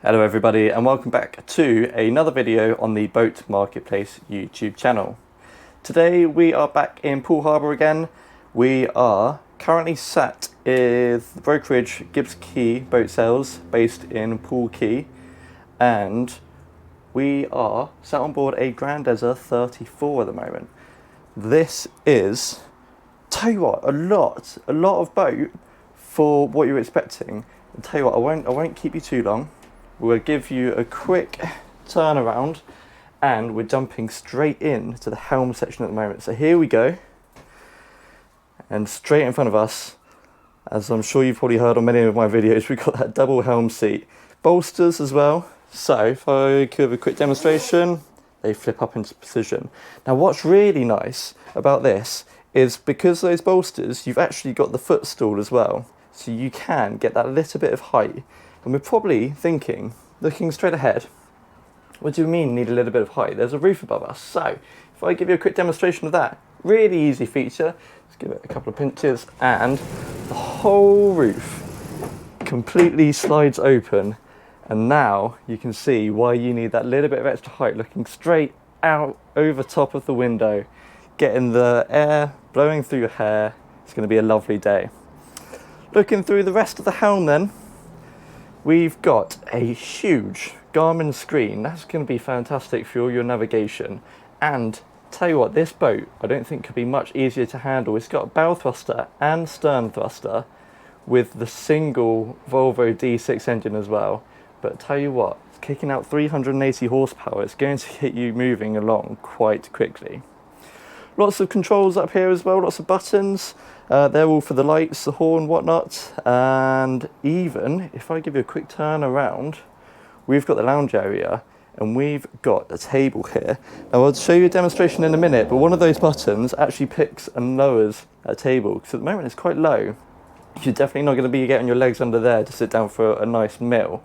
Hello everybody and welcome back to another video on the Boat Marketplace YouTube channel. Today we are back in Poole Harbour again. We are currently sat with the brokerage Gibbs Quay Boat Sales based in Poole Quay, and we are sat on board a Grandezza 34 at the moment. This is, tell you what, a lot of boat for what you're expecting. I'll tell you what, I won't keep you too long. We'll give you a quick turnaround and we're jumping straight in to the helm section at the moment. So here we go, and straight in front of us, as I'm sure you've probably heard on many of my videos, we've got that double helm seat, bolsters as well. So if I give a quick demonstration, they flip up into position. Now what's really nice about this is because those bolsters, you've actually got the footstool as well, so you can get that little bit of height. And we're probably thinking, looking straight ahead, what do you mean need a little bit of height? There's a roof above us. So if I give you a quick demonstration of that, really easy feature, let's give it a couple of pinches, and the whole roof completely slides open. And now you can see why you need that little bit of extra height, looking straight out over top of the window, getting the air blowing through your hair. It's going to be a lovely day. Looking through the rest of the helm then, we've got a huge Garmin screen. That's going to be fantastic for all your navigation. And tell you what, this boat I don't think could be much easier to handle. It's got bow thruster and stern thruster with the single Volvo D6 engine as well. But tell you what, it's kicking out 380 horsepower. It's going to get you moving along quite quickly. Lots of controls up here as well, lots of buttons. They're all for the lights, the horn, whatnot. And even if I give you a quick turn around, we've got the lounge area and we've got a table here. Now I'll show you a demonstration in a minute, but one of those buttons actually picks and lowers a table, because at the moment it's quite low. You're definitely not going to be getting your legs under there to sit down for a nice meal.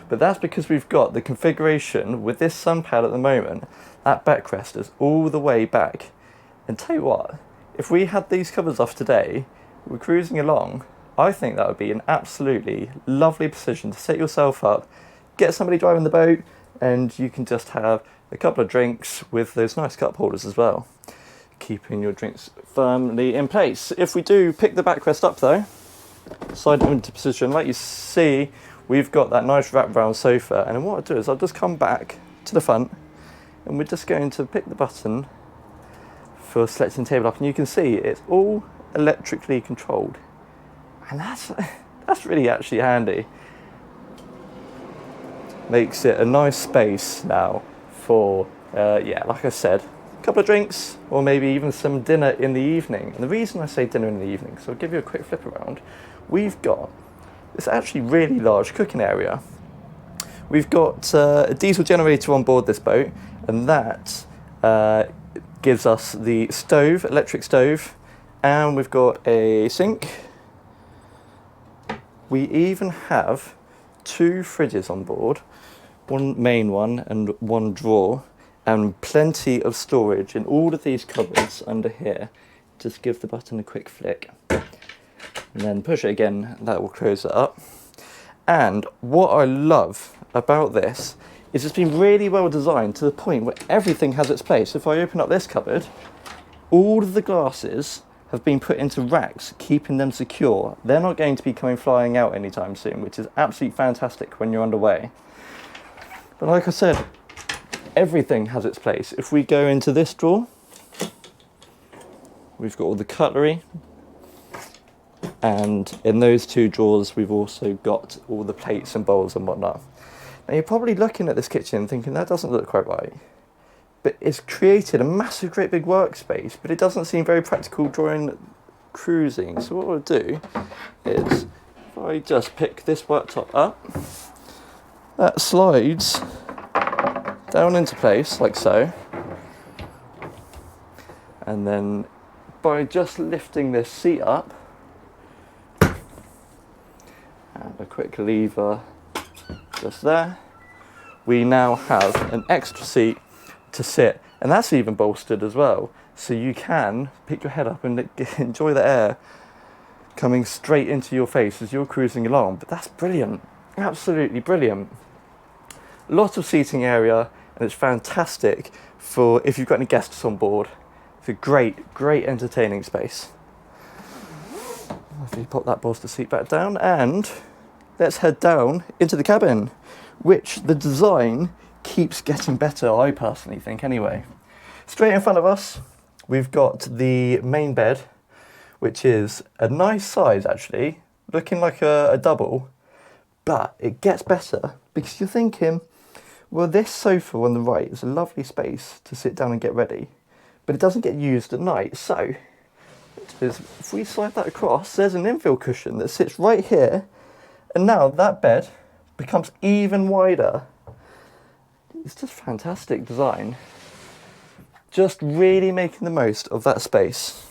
But that's because we've got the configuration with this sun pad at the moment. That backrest is all the way back. And tell you what, if we had these covers off today, we're cruising along, I think that would be an absolutely lovely position to set yourself up, get somebody driving the boat, and you can just have a couple of drinks with those nice cup holders as well, keeping your drinks firmly in place. If we do pick the backrest up though, slide them into position, like you see, we've got that nice wrap-round sofa, and what I'll do is I'll just come back to the front, and we're just going to pick the button for selecting table up, and you can see it's all electrically controlled, and that's really actually handy. Makes it a nice space now for yeah, like I said, a couple of drinks or maybe even some dinner in the evening. And the reason I say dinner in the evening, so I'll give you a quick flip around. We've got this actually really large cooking area. We've got a diesel generator on board this boat, and that gives us the stove, electric stove, and we've got a sink. We even have two fridges on board, one main one and one drawer, and plenty of storage in all of these cupboards under here. Just give the button a quick flick and then push it again, that will close it up. And what I love about this is it's been really well designed to the point where everything has its place. If I open up this cupboard, all of the glasses have been put into racks, keeping them secure. They're not going to be coming flying out anytime soon, which is absolutely fantastic when you're underway. But like I said, everything has its place. If we go into this drawer, we've got all the cutlery, and in those two drawers we've also got all the plates and bowls and whatnot. Now you're probably looking at this kitchen thinking that doesn't look quite right, but it's created a massive great big workspace, but it doesn't seem very practical during cruising. So what we'll do is, if I just pick this worktop up, that slides down into place like so, and then by just lifting this seat up and a quick lever just there, we now have an extra seat to sit, and that's even bolstered as well, so you can pick your head up and enjoy the air coming straight into your face as you're cruising along. But that's brilliant, absolutely brilliant. Lot of seating area, and it's fantastic for if you've got any guests on board. It's a great entertaining space. If you pop that bolster seat back down, and let's head down into the cabin, which the design keeps getting better, I personally think anyway. Straight in front of us, we've got the main bed, which is a nice size actually, looking like a double, but it gets better because you're thinking, well, this sofa on the right is a lovely space to sit down and get ready, but it doesn't get used at night. So if we slide that across, there's an infill cushion that sits right here, and now that bed becomes even wider. It's just fantastic design. Just really making the most of that space.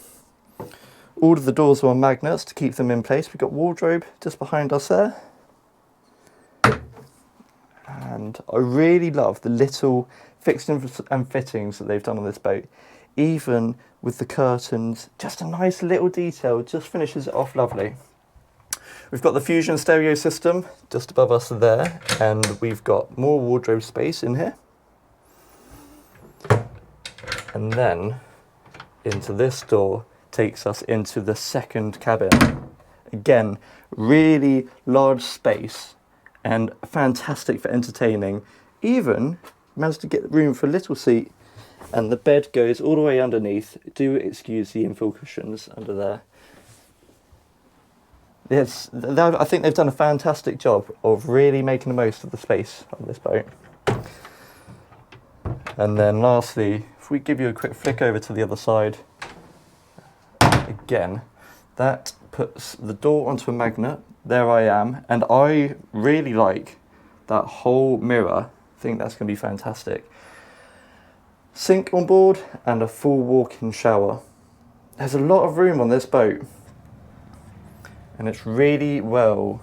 All of the doors are on magnets to keep them in place. We've got wardrobe just behind us there. And I really love the little fixings and fittings that they've done on this boat. Even with the curtains, just a nice little detail, just finishes it off lovely. We've got the Fusion stereo system just above us there, and we've got more wardrobe space in here. And then into this door takes us into the second cabin. Again, really large space and fantastic for entertaining. Even managed to get room for a little seat, and the bed goes all the way underneath. Do excuse the infill cushions under there. Yes, I think they've done a fantastic job of really making the most of the space on this boat. And then lastly, if we give you a quick flick over to the other side, again, that puts the door onto a magnet. There I am, and I really like that whole mirror. I think that's going to be fantastic. Sink on board and a full walk-in shower. There's a lot of room on this boat, and it's really well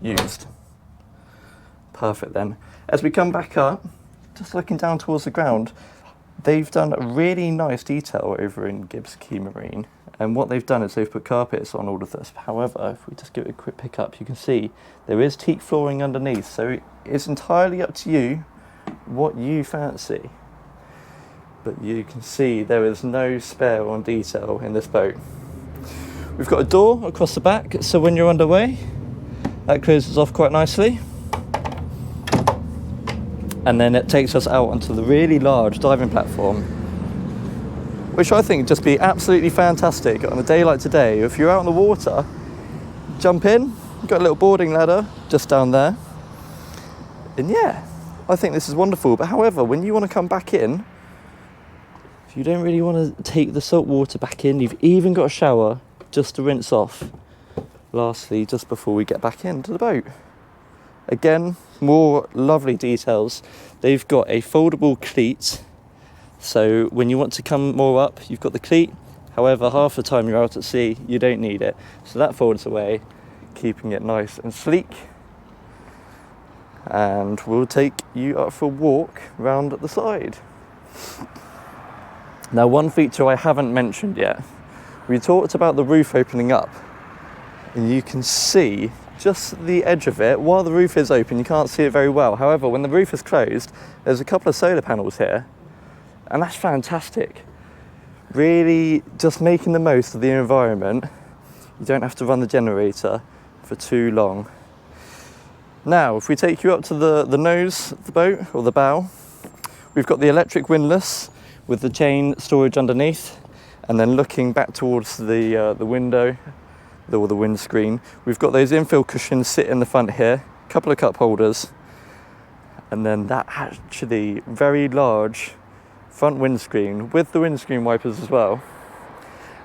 used. Perfect then. As we come back up, just looking down towards the ground, they've done a really nice detail over in Gibbs Quay Marine. And what they've done is they've put carpets on all of this. However, if we just give it a quick pick up, you can see there is teak flooring underneath. So it's entirely up to you what you fancy. But you can see there is no spare on detail in this boat. We've got a door across the back, so when you're underway, that closes off quite nicely. And then it takes us out onto the really large diving platform, which I think would just be absolutely fantastic on a day like today. If you're out on the water, jump in, you've got a little boarding ladder just down there. And yeah, I think this is wonderful. But however, when you want to come back in, if you don't really want to take the salt water back in, you've even got a shower just to rinse off. Lastly, just before we get back into the boat. Again, more lovely details. They've got a foldable cleat. So when you want to come more up, you've got the cleat. However, half the time you're out at sea, you don't need it. So that folds away, keeping it nice and sleek. And we'll take you up for a walk round at the side. Now, one feature I haven't mentioned yet. We talked about the roof opening up, and you can see just the edge of it. While the roof is open, you can't see it very well. However, when the roof is closed, there's a couple of solar panels here, and that's fantastic. Really just making the most of the environment. You don't have to run the generator for too long. Now, if we take you up to the nose of the boat, or the bow, we've got the electric windlass with the chain storage underneath. And then looking back towards the window, or the windscreen, we've got those infill cushions sit in the front here, a couple of cup holders, and then that actually very large front windscreen with the windscreen wipers as well.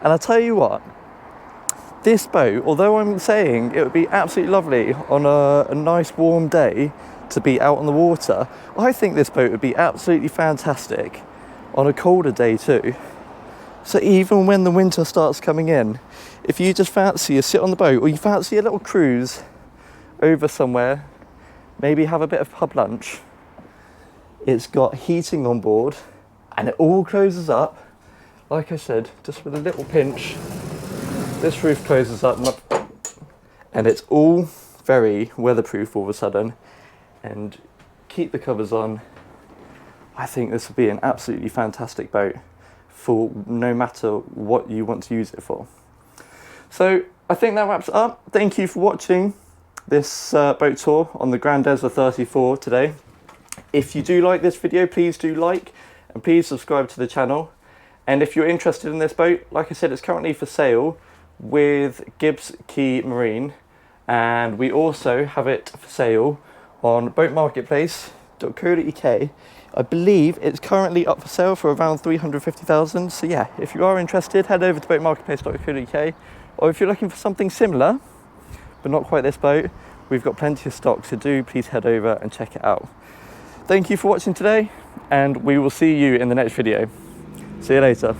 And I'll tell you what, this boat, although I'm saying it would be absolutely lovely on a nice warm day to be out on the water, I think this boat would be absolutely fantastic on a colder day too. So even when the winter starts coming in, if you just fancy a sit on the boat, or you fancy a little cruise over somewhere, maybe have a bit of pub lunch, it's got heating on board, and it all closes up. Like I said, just with a little pinch, this roof closes up, and it's all very weatherproof all of a sudden. And keep the covers on. I think this would be an absolutely fantastic boat for no matter what you want to use it for. So I think that wraps it up. Thank you for watching this boat tour on the Grandezza 34 today. If you do like this video, please do like and please subscribe to the channel. And if you're interested in this boat, like I said, it's currently for sale with Gibbs Quay Marine, and we also have it for sale on boatmarketplace.co.uk. I believe it's currently up for sale for around 350,000. So yeah, if you are interested, head over to boatmarketplace.co.uk, or if you're looking for something similar but not quite this boat, we've got plenty of stock, so do please head over and check it out. Thank you for watching today, and we will see you in the next video. See you later.